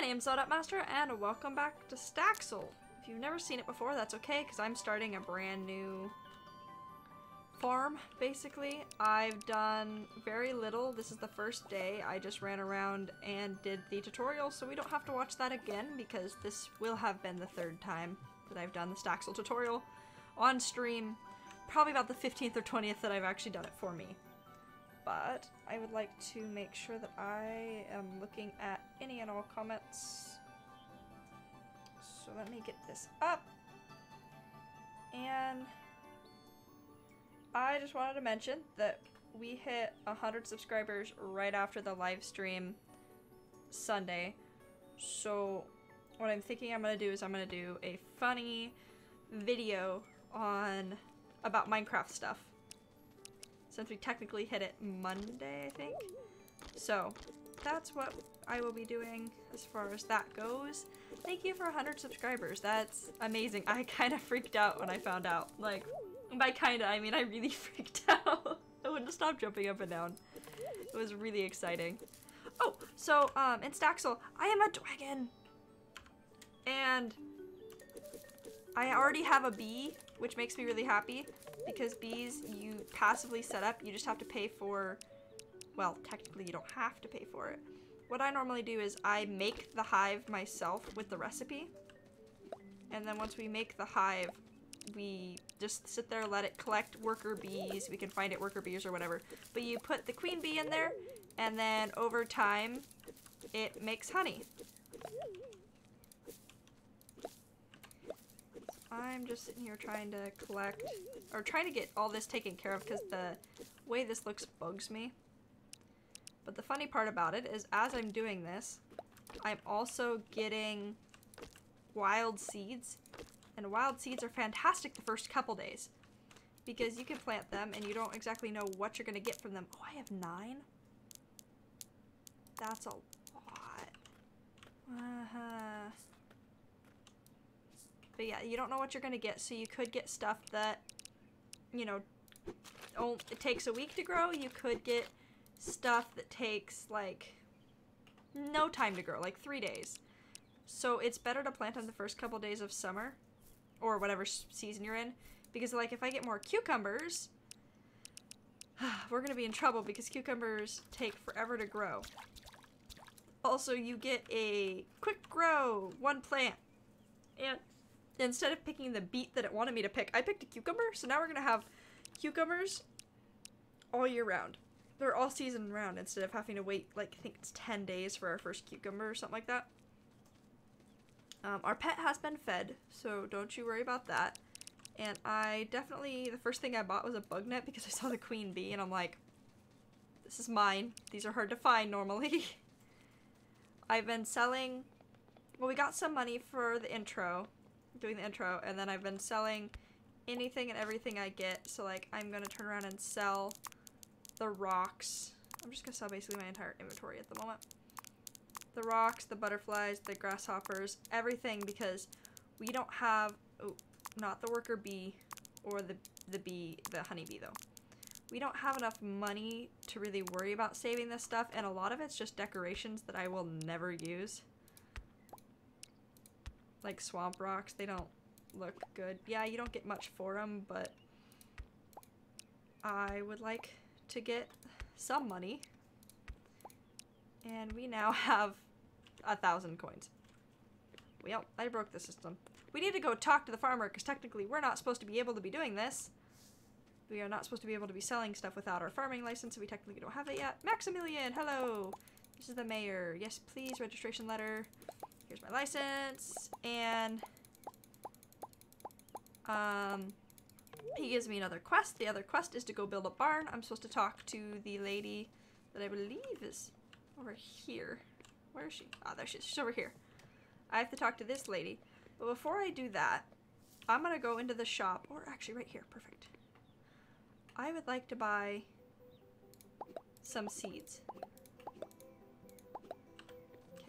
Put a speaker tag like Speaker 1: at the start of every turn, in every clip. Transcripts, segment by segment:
Speaker 1: name's Master, and welcome back to Staxel. If you've never seen it before, that's okay, because I'm starting a brand new farm, basically. I've done very little. This is the first day. I just ran around and did the tutorial, so we don't have to watch that again, because this will have been the third time that I've done the Staxel tutorial on stream. Probably about the 15th or 20th that I've actually done it for me. But I would like to make sure that I am looking at any and all comments. So let me get this up. And I just wanted to mention that we hit 100 subscribers right after the live stream Sunday. So what I'm thinking I'm going to do is I'm going to do a funny video about Minecraft stuff. Since we technically hit it Monday, I think. So, that's what I will be doing as far as that goes. Thank you for 100 subscribers. That's amazing. I kind of freaked out when I found out. Like, by kinda, I mean I really freaked out. I wouldn't stop jumping up and down. It was really exciting. Oh, so, in Staxel, I am a dragon! And I already have a bee, which makes me really happy, because bees you passively set up, you just have to pay for, well, technically you don't have to pay for it. What I normally do is I make the hive myself with the recipe, and then once we make the hive, we just sit there, let it collect worker bees. We can find it worker bees or whatever, but you put the queen bee in there, and then over time, it makes honey. I'm just sitting here trying to collect, or trying to get all this taken care of because the way this looks bugs me. But the funny part about it is as I'm doing this, I'm also getting wild seeds. And wild seeds are fantastic the first couple days because you can plant them and you don't exactly know what you're going to get from them. Oh, I have 9? That's a lot. But yeah, you don't know what you're going to get, so you could get stuff that, you know, it takes a week to grow. You could get stuff that takes, like, no time to grow, like 3 days. So it's better to plant them the first couple days of summer, or whatever season you're in, because, like, if I get more cucumbers, we're going to be in trouble because cucumbers take forever to grow. Also, you get a quick grow, 1 plant, and instead of picking the beet that it wanted me to pick, I picked a cucumber, so now we're gonna have cucumbers all year round. They're all season round instead of having to wait, like, I think it's 10 days for our first cucumber or something like that. Our pet has been fed, so don't you worry about that. And I definitely, the first thing I bought was a bug net because I saw the queen bee, and I'm like, this is mine. These are hard to find normally. I've been selling, well, we got some money for the intro, doing the intro, and then I've been selling anything and everything I get. So, like, I'm gonna turn around and sell the rocks. I'm just gonna sell basically my entire inventory at the moment. The rocks, the butterflies, the grasshoppers, everything, because we don't have, oh, not the worker bee or the honeybee though. We don't have enough money to really worry about saving this stuff, and a lot of it's just decorations that I will never use. Like swamp rocks, they don't look good. Yeah, you don't get much for them, but I would like to get some money. And we now have 1,000 coins. Well, I broke the system. We need to go talk to the farmer, because technically we're not supposed to be able to be doing this. We are not supposed to be able to be selling stuff without our farming license, so we technically don't have it yet. Maximilian, hello! This is the mayor. Yes, please, registration letter. Here's my license, and he gives me another quest. The other quest is to go build a barn. I'm supposed to talk to the lady that I believe is over here. Where is she? Ah, there she is. She's over here. I have to talk to this lady. But before I do that, I'm gonna go into the shop, or actually right here, perfect. I would like to buy some seeds.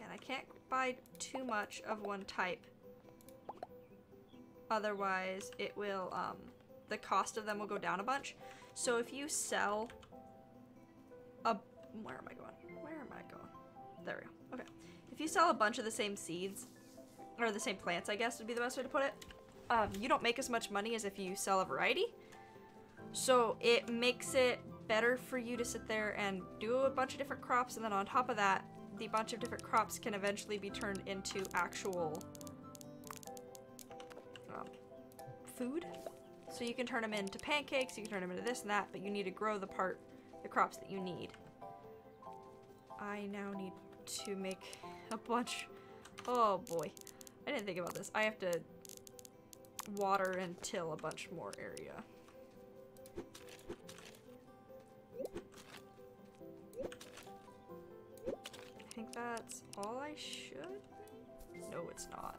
Speaker 1: And I can't buy too much of one type. Otherwise, it will, the cost of them will go down a bunch. So if you sell a, where am I going? Where am I going? There we go. Okay. if you sell a bunch of the same seeds, or the same plants, I guess would be the best way to put it, you don't make as much money as if you sell a variety. So it makes it better for you to sit there and do a bunch of different crops, and then on top of that, the bunch of different crops can eventually be turned into actual food. So you can turn them into pancakes, you can turn them into this and that, but you need to grow the crops that you need. I now need to make a bunch. Oh boy, I didn't think about this. I have to water and till a bunch more area. I think that's all I should? No, it's not.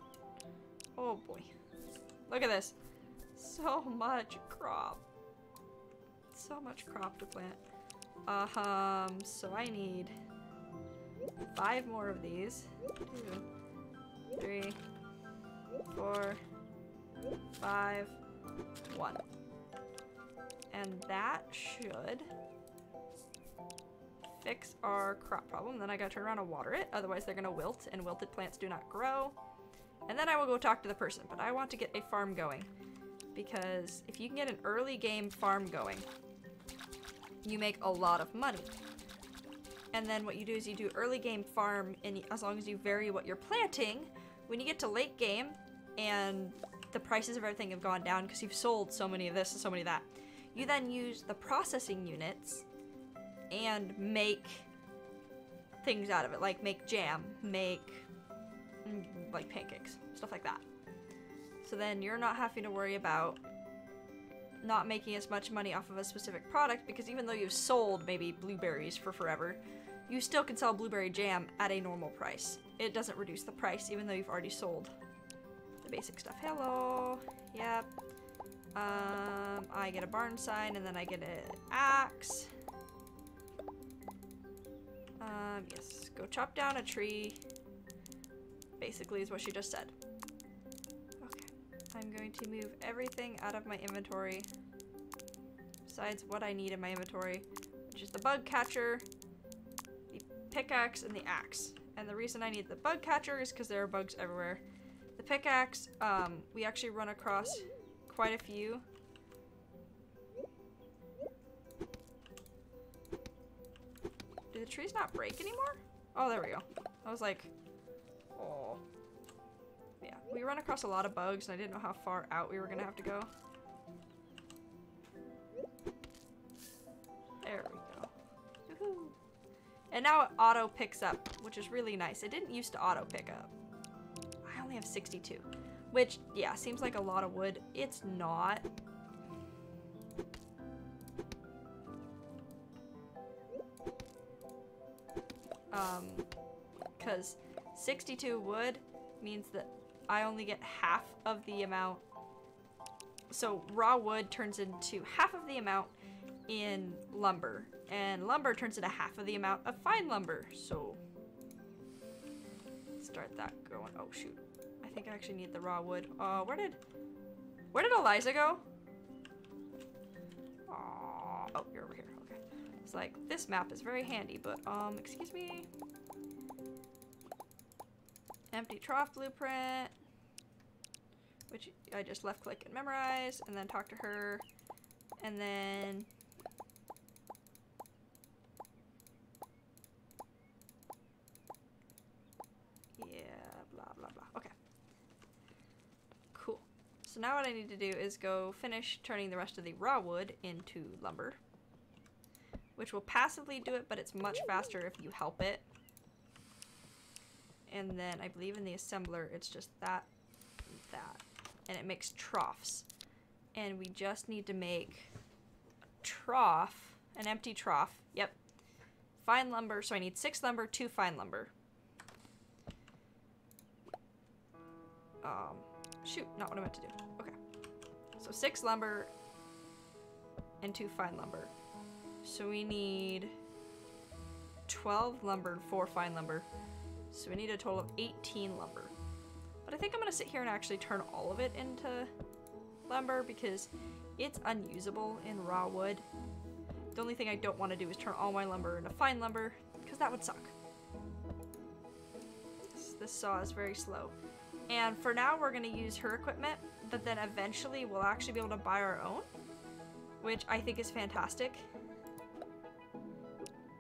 Speaker 1: Oh boy. Look at this. So much crop. So much crop to plant. So I need 5 more of these. 2, 3, 4, 5, 1. And that should fix our crop problem. Then I gotta turn around and water it, otherwise they're gonna wilt, and wilted plants do not grow. And then I will go talk to the person, but I want to get a farm going, because if you can get an early game farm going, you make a lot of money. And then what you do is you do early game farm, and as long as you vary what you're planting, when you get to late game and the prices of everything have gone down because you've sold so many of this and so many of that, you then use the processing units and make things out of it, like make jam, make like pancakes, stuff like that. So then you're not having to worry about not making as much money off of a specific product, because even though you've sold maybe blueberries for forever, you still can sell blueberry jam at a normal price. It doesn't reduce the price even though you've already sold the basic stuff. Hello. Yep. I get a barn sign, and then I get an axe. Yes, go chop down a tree. Basically is what she just said. Okay, I'm going to move everything out of my inventory besides what I need in my inventory, which is the bug catcher, the pickaxe, and the axe. And the reason I need the bug catcher is because there are bugs everywhere. The pickaxe, we actually run across quite a few. Do the trees not break anymore? Oh, there we go. I was like, oh. Yeah, we run across a lot of bugs, and I didn't know how far out we were gonna have to go. There we go. Woohoo. And now it auto picks up, which is really nice. It didn't used to auto pick up. I only have 62, which, yeah, seems like a lot of wood. It's not. Because 62 wood means that I only get half of the amount. So raw wood turns into half of the amount in lumber, and lumber turns into half of the amount of fine lumber. So start that going. Oh shoot, I think I actually need the raw wood. Where did Eliza go? Oh, you're over here. Okay. It's like, this map is very handy, but excuse me. Empty trough blueprint, which I just left click and memorize, and then talk to her, and then yeah, blah blah blah. Okay, cool. So now what I need to do is go finish turning the rest of the raw wood into lumber, which will passively do it, but it's much faster if you help it. And then I believe in the assembler, it's just that and that. And it makes troughs. And we just need to make a trough, an empty trough. Yep. Fine lumber, so I need 6 lumber, 2 fine lumber. Shoot, not what I meant to do. Okay. So 6 lumber and 2 fine lumber. So we need 12 lumber and 4 fine lumber. So we need a total of 18 lumber. But I think I'm gonna sit here and actually turn all of it into lumber because it's unusable in raw wood. The only thing I don't want to do is turn all my lumber into fine lumber, because that would suck. This saw is very slow. And for now, we're gonna use her equipment, but then eventually we'll actually be able to buy our own, which I think is fantastic.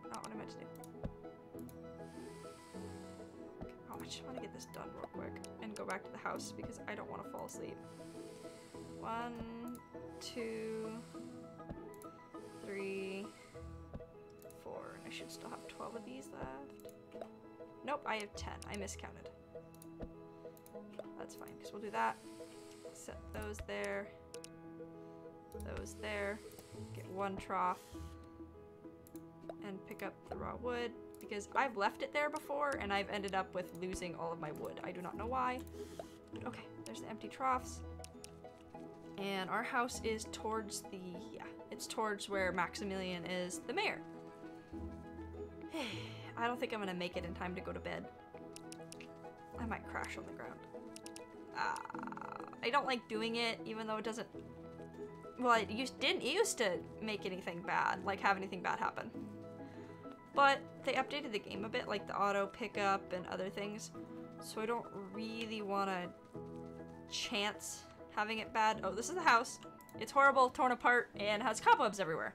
Speaker 1: Not what I meant to do. Oh, I just want to get this done real quick and go back to the house because I don't want to fall asleep. 1, 2, 3, 4. I should still have 12 of these left. Nope, I have 10. I miscounted. That's fine, because we'll do that. Set those there. Those there. Get 1 trough. And pick up the raw wood. Because I've left it there before, and I've ended up with losing all of my wood. I do not know why. But okay, there's the empty troughs. And our house is towards the... yeah, it's towards where Maximilian is the mayor. I don't think I'm gonna make it in time to go to bed. I might crash on the ground. I don't like doing it, even though it doesn't... well, it didn't used to make anything bad, like have anything bad happen. But they updated the game a bit, like the auto pickup and other things. So I don't really want to chance having it bad. Oh, this is the house. It's horrible, torn apart, and has cobwebs everywhere.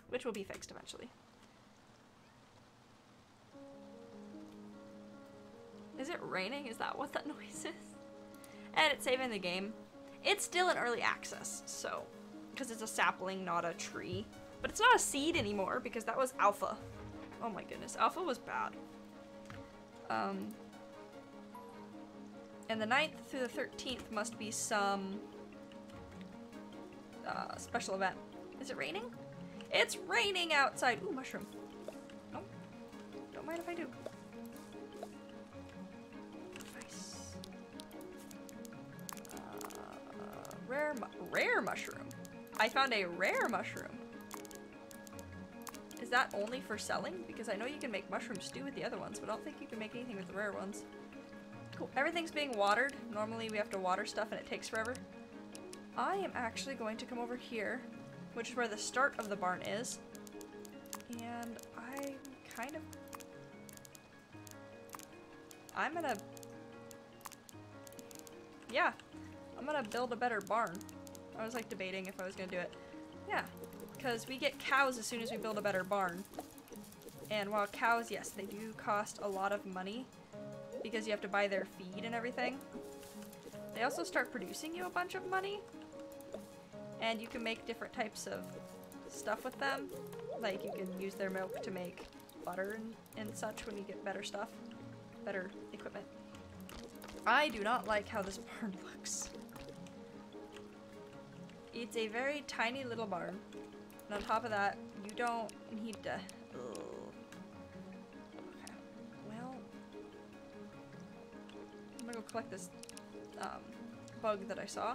Speaker 1: Which will be fixed eventually. Is it raining? Is that what that noise is? And it's saving the game. It's still in early access, so... because it's a sapling, not a tree. But it's not a seed anymore, because that was alpha. Oh my goodness, alpha was bad. And the 9th through the 13th must be some... special event. Is it raining? It's raining outside! Ooh, mushroom. Oh, don't mind if I do. Rare mushroom. I found a rare mushroom. Is that only for selling? Because I know you can make mushroom stew with the other ones, but I don't think you can make anything with the rare ones. Cool. Everything's being watered. Normally we have to water stuff and it takes forever. I am actually going to come over here, which is where the start of the barn is. And I'm gonna build a better barn. I was like debating if I was gonna do it. Yeah, because we get cows as soon as we build a better barn. And while cows, yes, they do cost a lot of money because you have to buy their feed and everything, they also start producing you a bunch of money. And you can make different types of stuff with them. Like you can use their milk to make butter and such when you get better stuff, better equipment. I do not like how this barn looks. It's a very tiny little barn. And on top of that, you don't need to... ugh. Okay. Well... I'm gonna go collect this bug that I saw.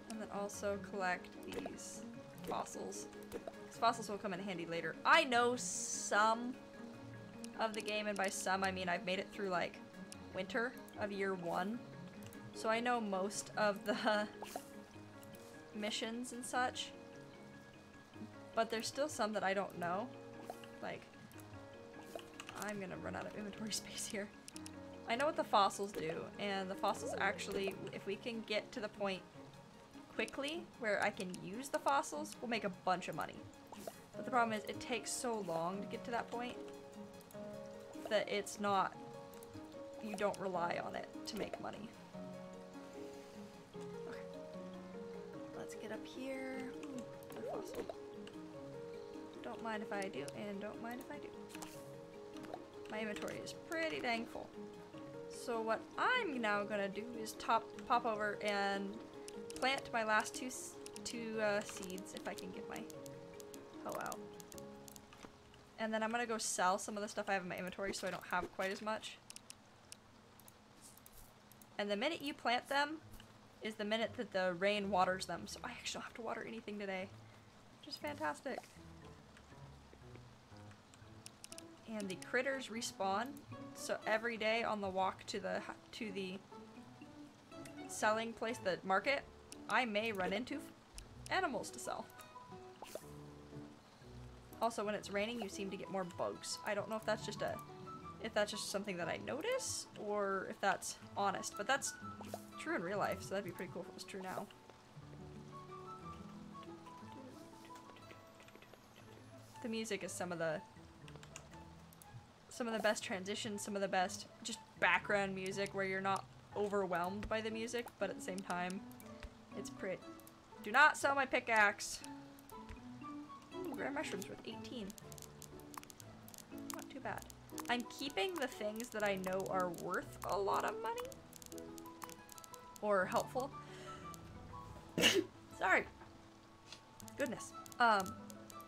Speaker 1: And then also collect these fossils. These fossils will come in handy later. I know some of the game, and by some I mean I've made it through like winter of year 1. So I know most of the missions and such, but there's still some that I don't know. Like, I'm gonna run out of inventory space here. I know what the fossils do, and the fossils actually, if we can get to the point quickly where I can use the fossils, we'll make a bunch of money. But the problem is it takes so long to get to that point that it's not, you don't rely on it to make money. Let's get up here. Ooh, another fossil. Don't mind if I do, and don't mind if I do. My inventory is pretty dang full. So what I'm now gonna do is pop over and plant my last two seeds if I can get my hoe out. And then I'm gonna go sell some of the stuff I have in my inventory so I don't have quite as much. And the minute you plant them is the minute that the rain waters them, so I actually don't have to water anything today, which is fantastic. And the critters respawn, so every day on the walk to the selling place, the market, I may run into animals to sell. Also, when it's raining, you seem to get more bugs. I don't know if that's just a if that's just something that I notice, or if that's honest. But that's true in real life, so that'd be pretty cool if it was true now. The music is some of the best transitions, some of the best just background music where you're not overwhelmed by the music, but at the same time, it's pretty. Do not sell my pickaxe. Ooh, rare mushrooms worth 18. Not too bad. I'm keeping the things that I know are worth a lot of money. Or helpful. Sorry. Goodness.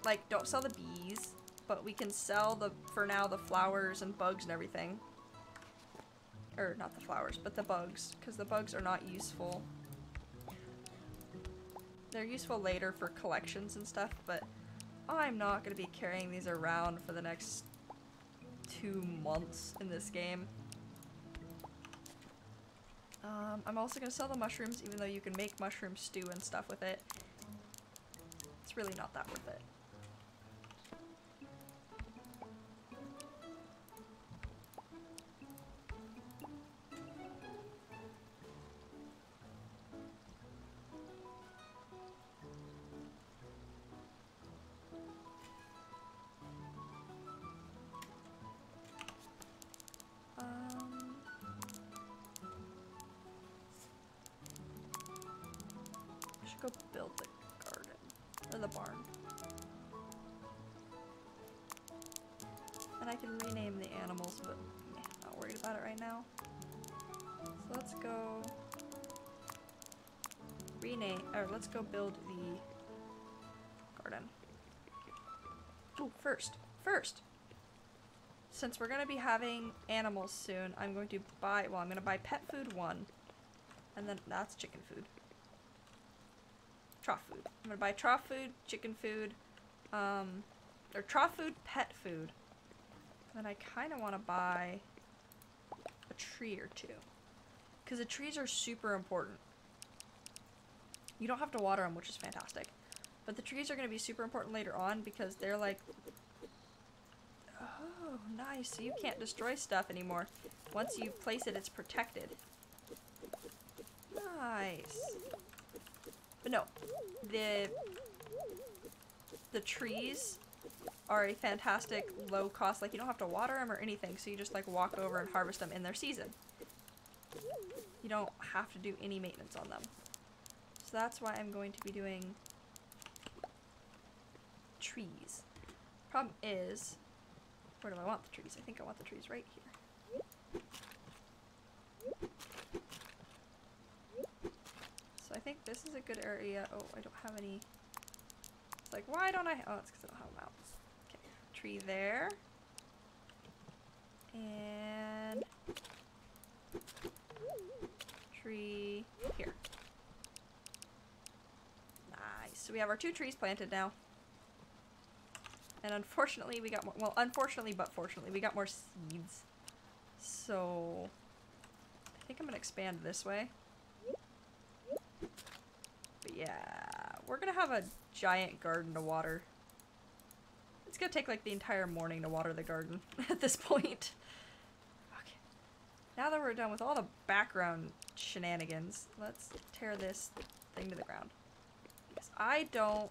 Speaker 1: Like, don't sell the bees, but we can sell for now, the flowers and bugs and everything. Or, not the flowers, but the bugs, because the bugs are not useful. They're useful later for collections and stuff, but I'm not going to be carrying these around for the next 2 months in this game. I'm also going to sell the mushrooms, even though you can make mushroom stew and stuff with it. It's really not that worth it. Go build the garden, or the barn. And I can rename the animals, but not worried about it right now. So let's go rename, or let's go build the garden. Oh, first, since we're gonna be having animals soon, I'm going to buy, well, I'm gonna buy pet food 1, and then that's chicken food. Trough food. I'm gonna buy trough food, chicken food, or trough food, pet food. And then I kind of want to buy a tree or 2. Because the trees are super important. You don't have to water them, which is fantastic. But the trees are going to be super important later on because they're like... Oh, nice. So you can't destroy stuff anymore. Once you place it, it's protected. Nice. But no, the trees are a fantastic low cost, like you don't have to water them or anything, so you just like walk over and harvest them in their season. You don't have to do any maintenance on them. So that's why I'm going to be doing trees. Problem is, where do I want the trees? I think I want the trees right here. So I think this is a good area. Oh, I don't have any. It's like, why don't I? Oh, it's because I don't have mounts. Okay, tree there. And tree here. Nice. So we have our 2 trees planted now. And unfortunately, we got more. Well, unfortunately, but fortunately, we got more seeds. So I think I'm gonna expand this way. But yeah, we're gonna have a giant garden to water. It's gonna take like the entire morning to water the garden at this point. Okay. Now that we're done with all the background shenanigans, let's tear this thing to the ground. Because I don't...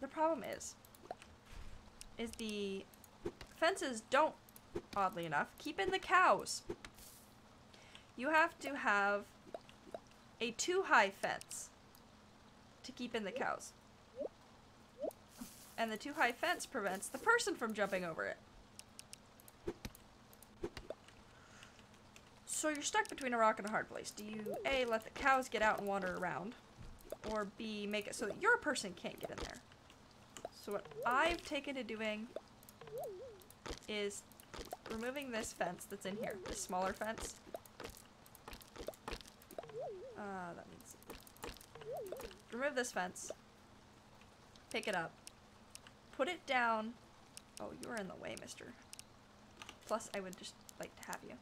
Speaker 1: The problem is the fences don't, oddly enough, keep in the cows. You have to have a 2-high fence to keep in the cows. And the 2-high fence prevents the person from jumping over it. So you're stuck between a rock and a hard place. Do you A, let the cows get out and wander around, or B, make it so that your person can't get in there? So what I've taken to doing is removing this fence that's in here, this smaller fence. That means remove this fence, pick it up, put it down. Oh, you are in the way, mister. Plus, I would just like to have you.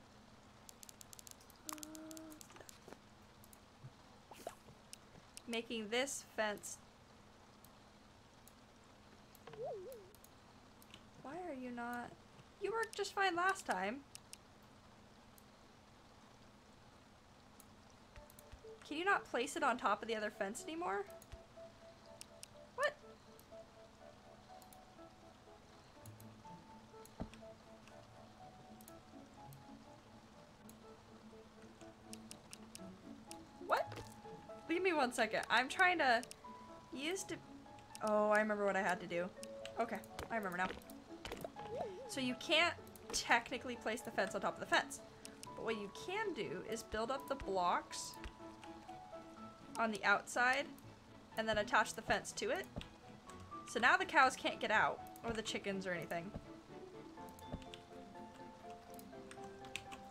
Speaker 1: Making this fence Why are you not? You worked just fine last time. Can you not place it on top of the other fence anymore? What? What? Give me 1 second. I'm trying to use to... Oh, I remember what I had to do. Okay, I remember now. So you can't technically place the fence on top of the fence. But what you can do is build up the blocks on the outside and then attach the fence to it. So now the cows can't get out, or the chickens or anything.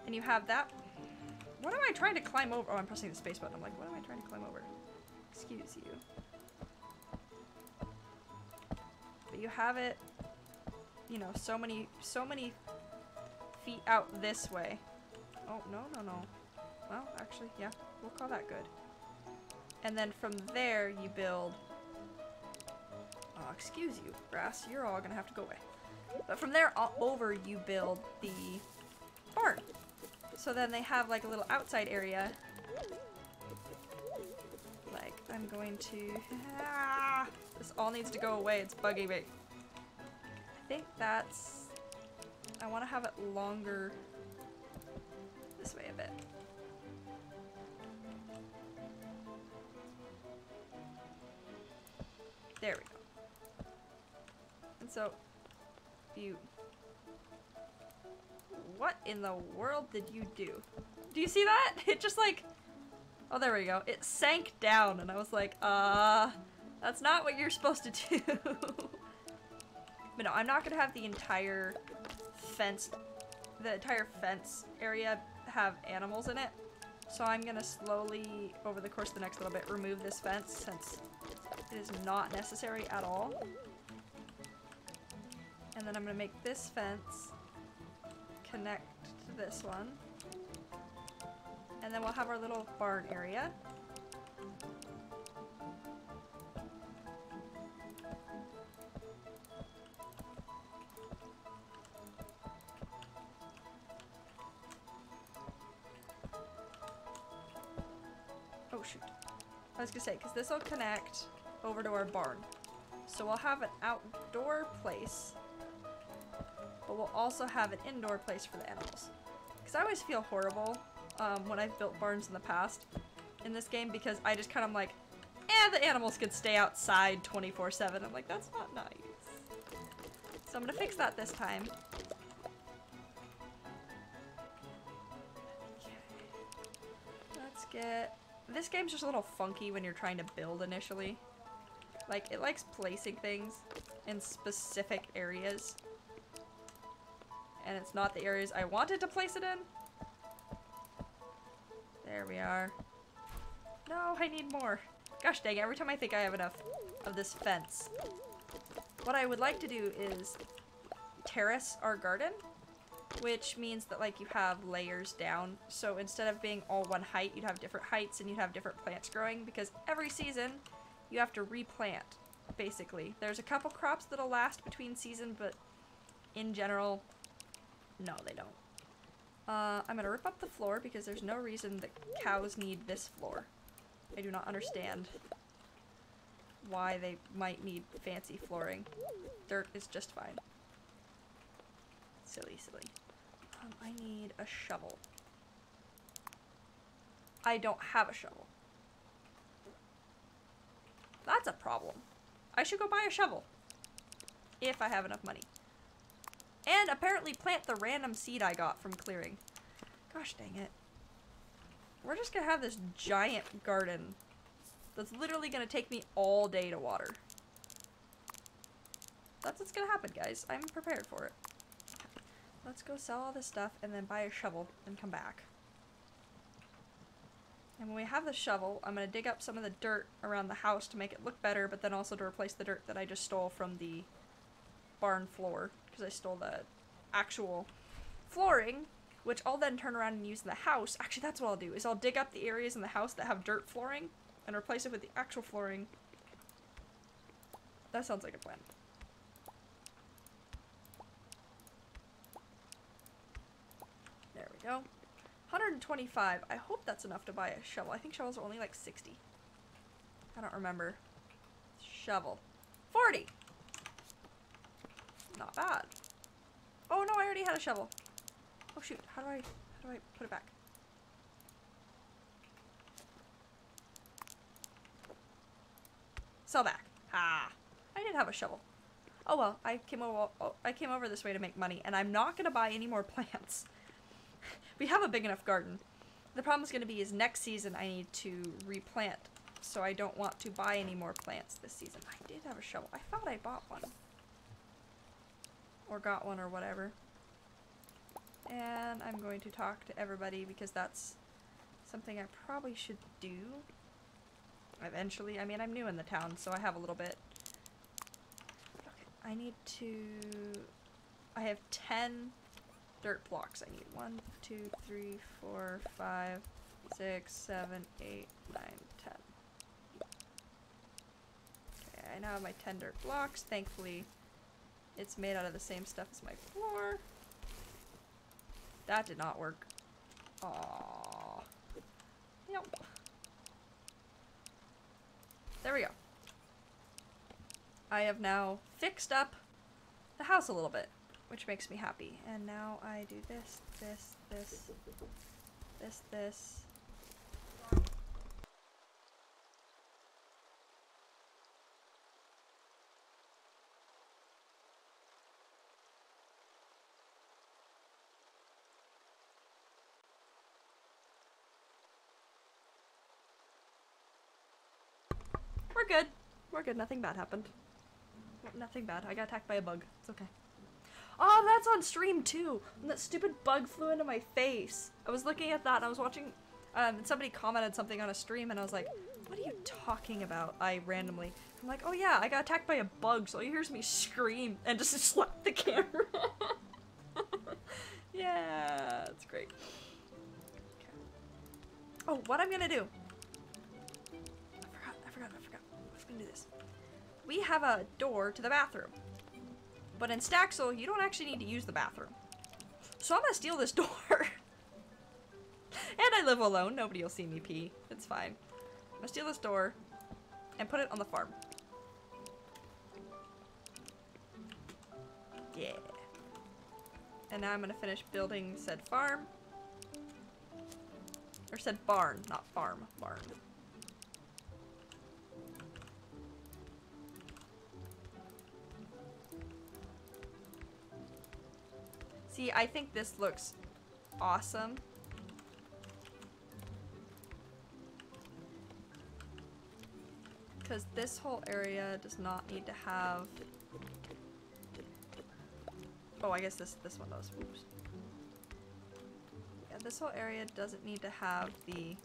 Speaker 1: And you have that. What am I trying to climb over? Oh, I'm pressing the space button. I'm like, what am I trying to climb over? Excuse you. But you have it, you know, so many feet out this way. Oh, no. Well, actually, yeah, we'll call that good. And then from there, you build... Oh, excuse you, grass. You're all gonna have to go away. But from there over, you build the barn. So then they have like a little outside area. Like, I'm going to... Ah, this all needs to go away. It's bugging me. I think that's... I want to have it longer this way a bit. There we go. And so, you... What in the world did you do? Do you see that? It just like... Oh, there we go. It sank down and I was like, that's not what you're supposed to do. But no, I'm not gonna have the entire fence area have animals in it. So I'm gonna slowly, over the course of the next little bit, remove this fence since it is not necessary at all. And then I'm gonna make this fence connect to this one. And then we'll have our little barn area. Oh shoot. I was gonna say, because this will connect over to our barn. So we'll have an outdoor place, but we'll also have an indoor place for the animals. Because I always feel horrible when I've built barns in the past in this game, because I just kind of like, the animals could stay outside 24/7. I'm like, that's not nice. So I'm gonna fix that this time. Okay. Let's get... This game's just a little funky when you're trying to build initially. Like, it likes placing things in specific areas. And it's not the areas I wanted to place it in. There we are. No, I need more. Gosh dang it, every time I think I have enough of this fence. What I would like to do is terrace our garden, which means that like you have layers down. So instead of being all one height, you'd have different heights and you'd have different plants growing, because every season you have to replant, basically. There's a couple crops that'll last between season, but in general, no, they don't. I'm gonna rip up the floor because there's no reason that cows need this floor. I do not understand why they might need fancy flooring. Dirt is just fine. Silly, silly. I need a shovel. I don't have a shovel. That's a problem. I should go buy a shovel. If I have enough money. And apparently plant the random seed I got from clearing. Gosh dang it. We're just gonna have this giant garden that's literally gonna take me all day to water. That's what's gonna happen, guys. I'm prepared for it. Let's go sell all this stuff and then buy a shovel and come back. And when we have the shovel, I'm gonna dig up some of the dirt around the house to make it look better, but then also to replace the dirt that I just stole from the barn floor, because I stole the actual flooring, which I'll then turn around and use in the house. Actually, that's what I'll do, is I'll dig up the areas in the house that have dirt flooring and replace it with the actual flooring. That sounds like a plan. we go. 125. I hope that's enough to buy a shovel. I think shovels are only like 60. I don't remember. Shovel. 40! Not bad. Oh no, I already had a shovel. Oh shoot, how do I put it back? Sell back. Ah, I did have a shovel. Oh well, I came over this way to make money, and I'm not gonna buy any more plants. We have a big enough garden. The problem is gonna be is next season I need to replant, so I don't want to buy any more plants this season. I did have a shovel. I thought I bought one. Or got one or whatever. And I'm going to talk to everybody because that's something I probably should do eventually. I mean, I'm new in the town, so I have a little bit. Okay, I need to... I have 10 dirt blocks. I need 1, 2, 3, 4, 5, 6, 7, 8, 9, 10. Okay, I now have my 10 dirt blocks. Thankfully, it's made out of the same stuff as my floor. That did not work. Aww. Yep. There we go. I have now fixed up the house a little bit, which makes me happy. And now I do this, this, this, this, this. We're good. We're good. Nothing bad happened. Nothing bad. I got attacked by a bug. It's okay. Oh, that's on stream too. And that stupid bug flew into my face. I was looking at that and I was watching, and somebody commented something on a stream and I was like, what are you talking about? I'm like, oh yeah, I got attacked by a bug, so all you hear is me scream and just slap the camera. Yeah, that's great. Okay. Oh, what I'm gonna do. I forgot. Let's do this. We have a door to the bathroom. But in Staxel, you don't actually need to use the bathroom. So I'm gonna steal this door. And I live alone. Nobody will see me pee. It's fine. I'm gonna steal this door and put it on the farm. Yeah. And now I'm gonna finish building said farm. Or said barn, not farm. Barn. See, I think this looks awesome. Because this whole area does not need to have... Oh, I guess this one does. Oops. Yeah, this whole area doesn't need to have the...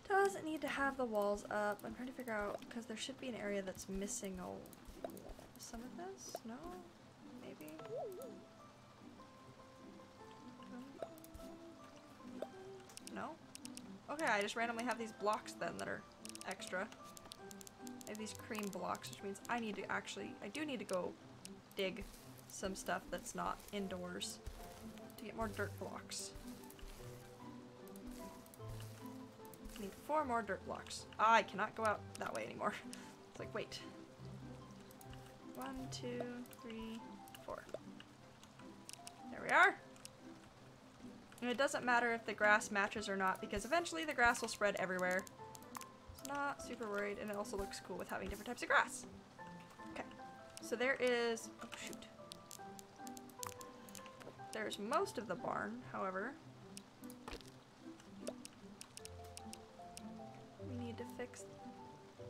Speaker 1: Doesn't need to have the walls up. I'm trying to figure out, because there should be an area that's missing some of this? No? Maybe? No? Okay, I just randomly have these blocks then that are extra. I have these cream blocks, which means I do need to go dig some stuff that's not indoors to get more dirt blocks. I need 4 more dirt blocks. Ah, I cannot go out that way anymore. It's like, wait. 1, 2, 3, 4. There we are. And it doesn't matter if the grass matches or not, because eventually the grass will spread everywhere. It's not super worried, and it also looks cool with having different types of grass. Okay, so there is... Oh, shoot. There's most of the barn, however. We need to fix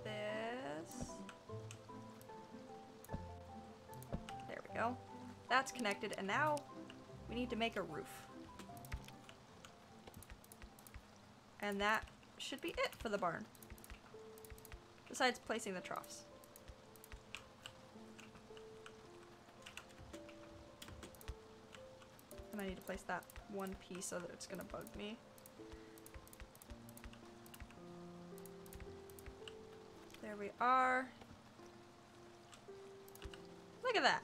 Speaker 1: this. There we go. That's connected, and now we need to make a roof. And that should be it for the barn. Besides placing the troughs. And I need to place that one piece so that it's gonna bug me. There we are. Look at that.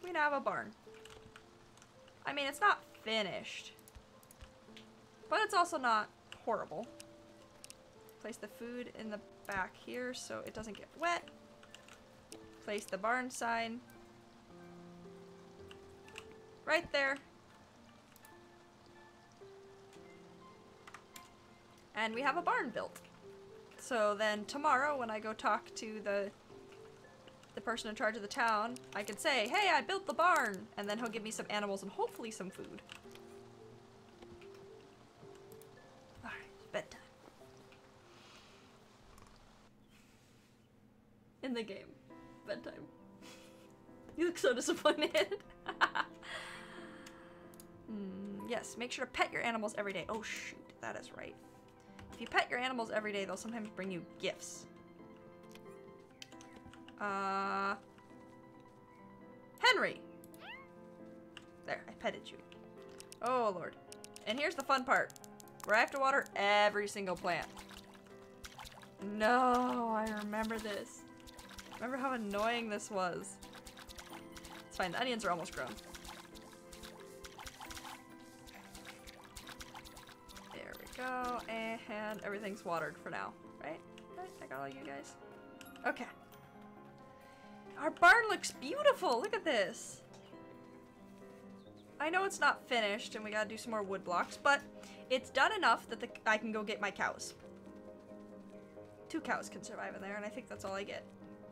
Speaker 1: We now have a barn. I mean, it's not finished. But it's also not horrible. Place the food in the back here so it doesn't get wet. Place the barn sign. Right there. And we have a barn built. So then tomorrow when I go talk to the person in charge of the town, I can say, hey, I built the barn! And then he'll give me some animals and hopefully some food. Alright, bedtime. In the game. Bedtime. You look so disappointed. Yes, make sure to pet your animals every day. Oh shoot, that is right. If you pet your animals every day, they'll sometimes bring you gifts. Henry! There, I petted you. Oh lord. And here's the fun part, where I have to water every single plant. No, I remember this. Remember how annoying this was. It's fine, the onions are almost grown. There we go, and everything's watered for now, right? Right, I got all you guys. Okay. Our barn looks beautiful, look at this. I know it's not finished and we gotta do some more wood blocks, but it's done enough that I can go get my cows. 2 cows can survive in there, and I think that's all I get.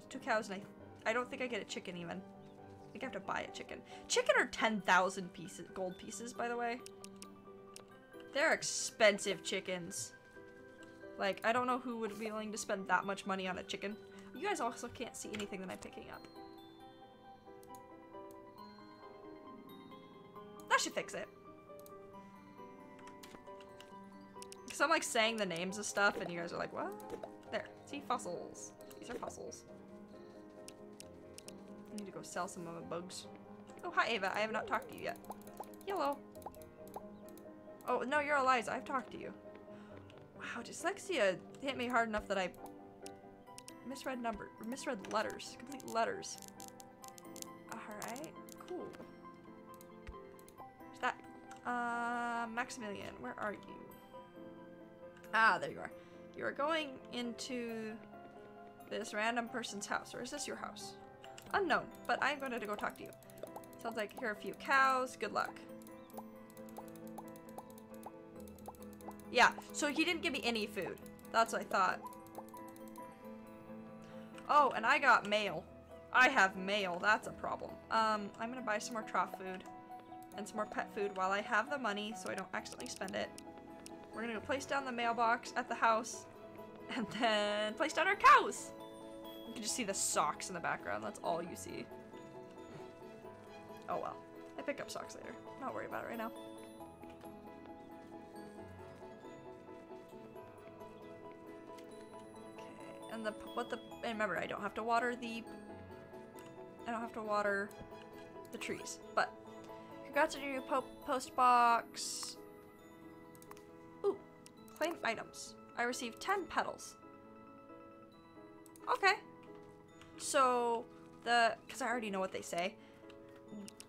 Speaker 1: 2 cows, and I don't think I get a chicken even. I think I have to buy a chicken. Chicken are 10,000 pieces, gold pieces, by the way. They're expensive chickens. Like, I don't know who would be willing to spend that much money on a chicken. You guys also can't see anything that I'm picking up. That should fix it. Because I'm like saying the names of stuff and you guys are like, what? There, see, fossils. These are fossils. I need to go sell some of my bugs. Oh, hi Ava, I have not talked to you yet. Hello. Oh, no, you're Eliza, I've talked to you. Wow, dyslexia hit me hard enough that I misread letters, complete letters. Alright, cool. Where's that? Maximilian, where are you? Ah, there you are. You are going into this random person's house, or is this your house? Unknown, but I'm going to go talk to you. Sounds like here are a few cows. Good luck. Yeah, so he didn't give me any food. That's what I thought. Oh, and I got mail. I have mail. That's a problem. I'm gonna buy some more trough food and some more pet food while I have the money so I don't accidentally spend it. We're gonna go place down the mailbox at the house and then place down our cows. You can just see the socks in the background. That's all you see. Oh well. I pick up socks later. Not worry about it right now. Okay, and and remember, I don't have to water the trees, but congrats on your new post box. Ooh, claim items. I received 10 petals. Okay. So, because I already know what they say,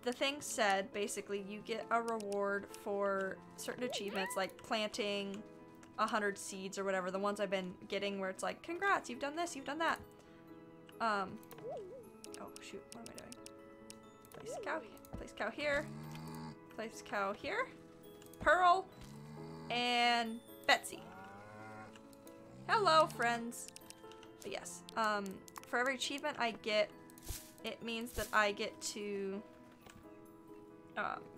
Speaker 1: the thing said, basically, you get a reward for certain achievements, like planting 100 seeds or whatever, the ones I've been getting where it's like, congrats, you've done this, you've done that. Oh, shoot, what am I doing? Place cow here, place cow here, Pearl, and Betsy. Hello, friends. But yes, for every achievement I get, it means that I get to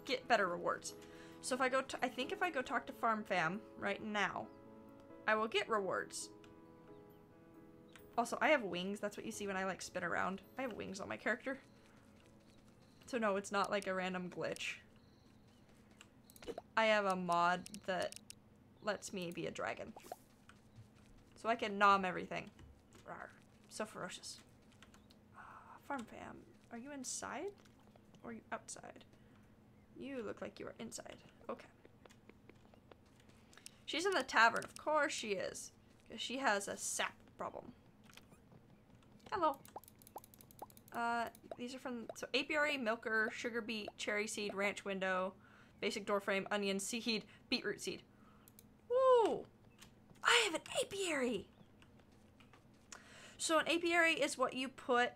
Speaker 1: get better rewards. So if I go, I think if I go talk to Farm Fam right now, I will get rewards. Also, I have wings. That's what you see when I like spin around. I have wings on my character. So no, it's not like a random glitch. I have a mod that lets me be a dragon. So I can nom everything. Rawr. So ferocious. Farm Fam, are you inside? Or are you outside? You look like you are inside. Okay. She's in the tavern. Of course she is. Because she has a sap problem. Hello. These are from, so apiary, milker, sugar beet, cherry seed, ranch window, basic door frame, onion seed, beetroot seed. Woo! I have an apiary! So an apiary is what you put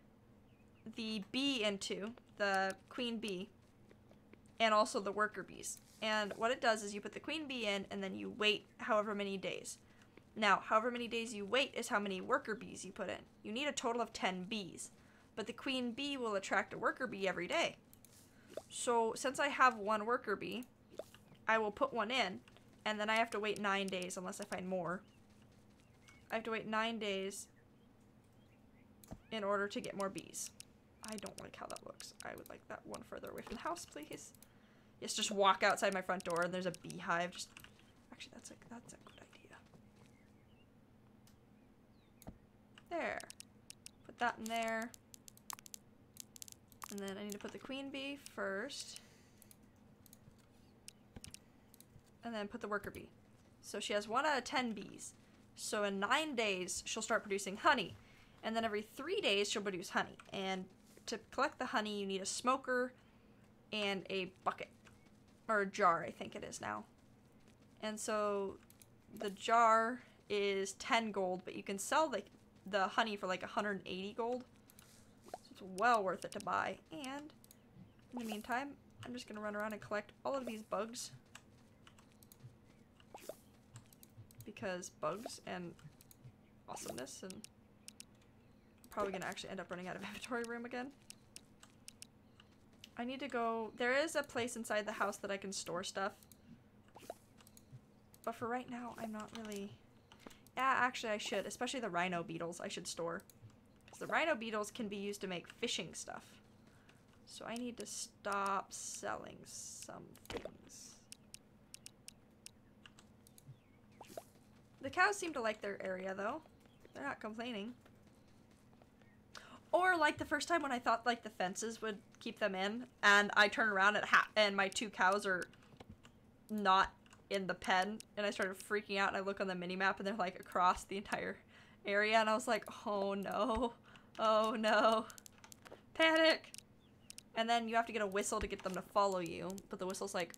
Speaker 1: the bee into, the queen bee, and also the worker bees. And what it does is you put the queen bee in, and then you wait however many days. Now, however many days you wait is how many worker bees you put in. You need a total of 10 bees, but the queen bee will attract a worker bee every day. So since I have one worker bee, I will put one in, and then I have to wait 9 days unless I find more. I have to wait 9 days in order to get more bees. I don't like how that looks. I would like that one further away from the house, please. Yes, just walk outside my front door and there's a beehive. Just actually, that's a good idea. There. Put that in there. And then I need to put the queen bee first. And then put the worker bee. So she has 1 out of 10 bees. So in 9 days, she'll start producing honey. And then every 3 days, she'll produce honey. And to collect the honey, you need a smoker and a bucket. Or a jar, I think it is now. And so the jar is 10 gold, but you can sell the honey for like 180 gold. So it's well worth it to buy. And in the meantime, I'm just going to run around and collect all of these bugs. Because bugs and awesomeness, and I'm probably going to actually end up running out of inventory room again. I need to go... There is a place inside the house that I can store stuff. But for right now, I'm not really... Yeah, actually I should. Especially the rhino beetles I should store. Because the rhino beetles can be used to make fishing stuff. So I need to stop selling some things. The cows seem to like their area, though. They're not complaining. Or like the first time when I thought like the fences would keep them in, and I turn around and my 2 cows are not in the pen, and I started freaking out, and I look on the mini-map and they're like across the entire area, and I was like, oh no, oh no, panic. And then you have to get a whistle to get them to follow you, but the whistle's like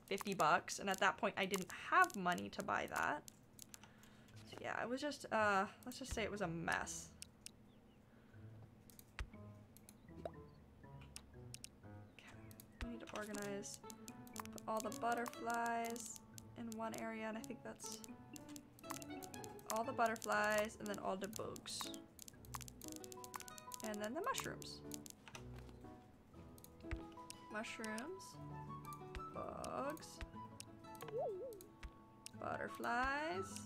Speaker 1: 50 bucks, and at that point I didn't have money to buy that. So yeah, it was just, let's just say it was a mess. I need to organize, put all the butterflies in one area, and I think that's all the butterflies, and then all the bugs. And then the mushrooms. Mushrooms, bugs, butterflies,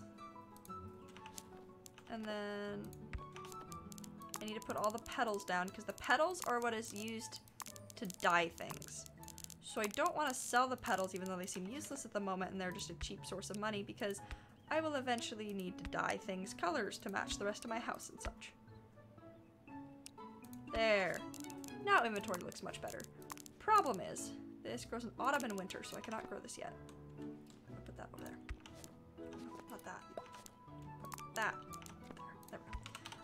Speaker 1: and then I need to put all the petals down, because the petals are what is used to dye things. So I don't want to sell the petals, even though they seem useless at the moment and they're just a cheap source of money, because I will eventually need to dye things colors to match the rest of my house and such. There. Now inventory looks much better. Problem is, this grows in autumn and winter, so I cannot grow this yet. I'll put that over there. Not that. Put that. There we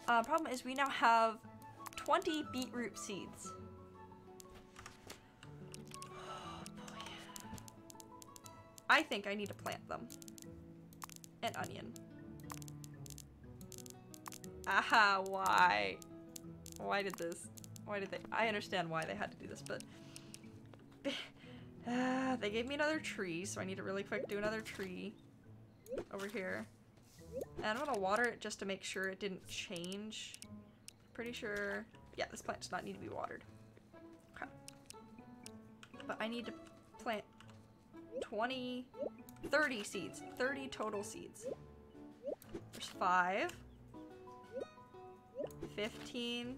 Speaker 1: go. Problem is, we now have 20 beetroot seeds. I think I need to plant them. And onion. Aha, why? Why did this? Why did they? I understand why they had to do this, but... they gave me another tree, so I need to really quick do another tree. Over here. And I'm gonna water it just to make sure it didn't change. Pretty sure... Yeah, this plant does not need to be watered. Okay. But I need to plant 30 seeds. 30 total seeds. There's 5, 15,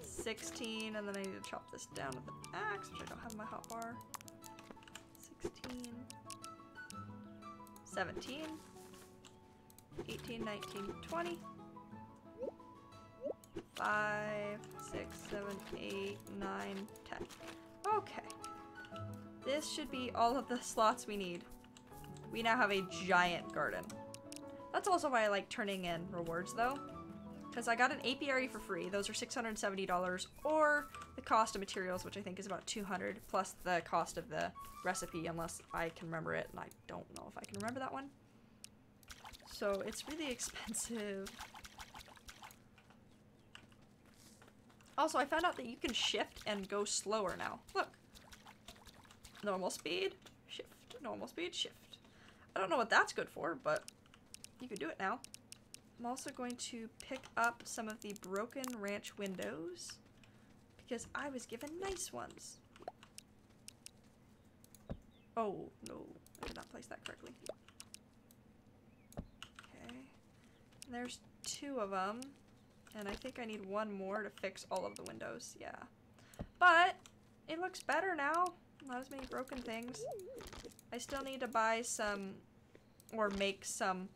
Speaker 1: 16, and then I need to chop this down with an axe, which I don't have in my hotbar. 16, 17, 18, 19, 20, 5, 6, 7, 8, 9, 10. Okay. This should be all of the slots we need. We now have a giant garden. That's also why I like turning in rewards, though. Because I got an apiary for free. Those are $670, or the cost of materials, which I think is about $200, plus the cost of the recipe, unless I can remember it, and I don't know if I can remember that one. So it's really expensive. Also, I found out that you can shift and go slower now. Look. Normal speed, shift. Normal speed, shift. I don't know what that's good for, but you can do it now. I'm also going to pick up some of the broken ranch windows because I was given nice ones. Oh, no. I did not place that correctly. Okay. And there's 2 of them. And I think I need 1 more to fix all of the windows. Yeah. But it looks better now. Not as many broken things. I still need to buy some or make some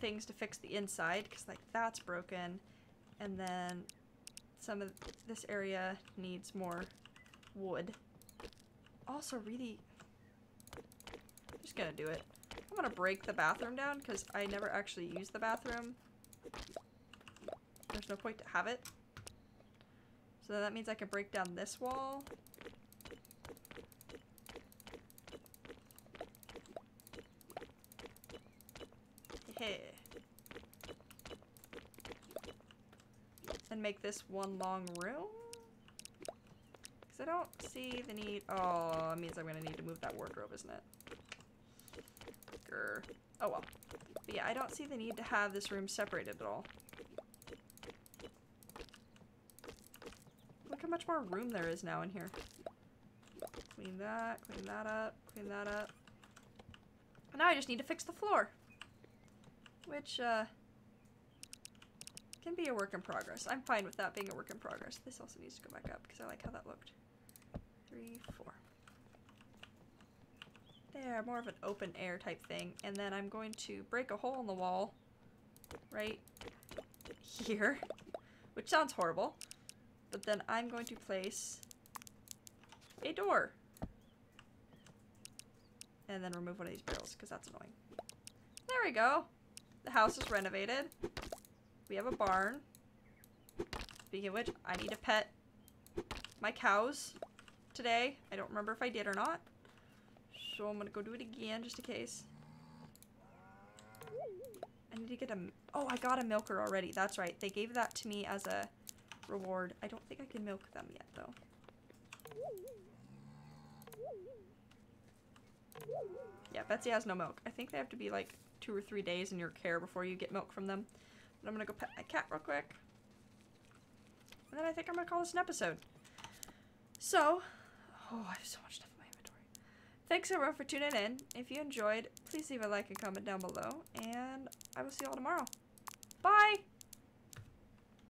Speaker 1: things to fix the inside because like that's broken, and then some of this area needs more wood. Also really, I'm just gonna do it. I'm gonna break the bathroom down because I never actually use the bathroom. There's no point to have it. So that means I can break down this wall. And make this one long room? Because I don't see the need. Oh, it means I'm going to need to move that wardrobe, isn't it? Grr. Oh well. But yeah, I don't see the need to have this room separated at all. Look how much more room there is now in here. Clean that up, clean that up. And now I just need to fix the floor. Which, can be a work in progress. I'm fine with that being a work in progress. This also needs to go back up because I like how that looked. 3, 4. There, more of an open air type thing. And then I'm going to break a hole in the wall right here, which sounds horrible. But then I'm going to place a door. And then remove one of these barrels because that's annoying. There we go. The house is renovated. We have a barn. Speaking of which, I need to pet my cows today. I don't remember if I did or not. So I'm gonna go do it again just in case. I need to get a... Oh, I got a milker already. That's right. They gave that to me as a reward. I don't think I can milk them yet, though. Yeah, Betsy has no milk. I think they have to be like 2 or 3 days in your care before you get milk from them. But I'm gonna go pet my cat real quick. And then I think I'm gonna call this an episode. So, oh, I have so much stuff in my inventory. Thanks everyone for tuning in. If you enjoyed, please leave a like and comment down below. And I will see you all tomorrow. Bye!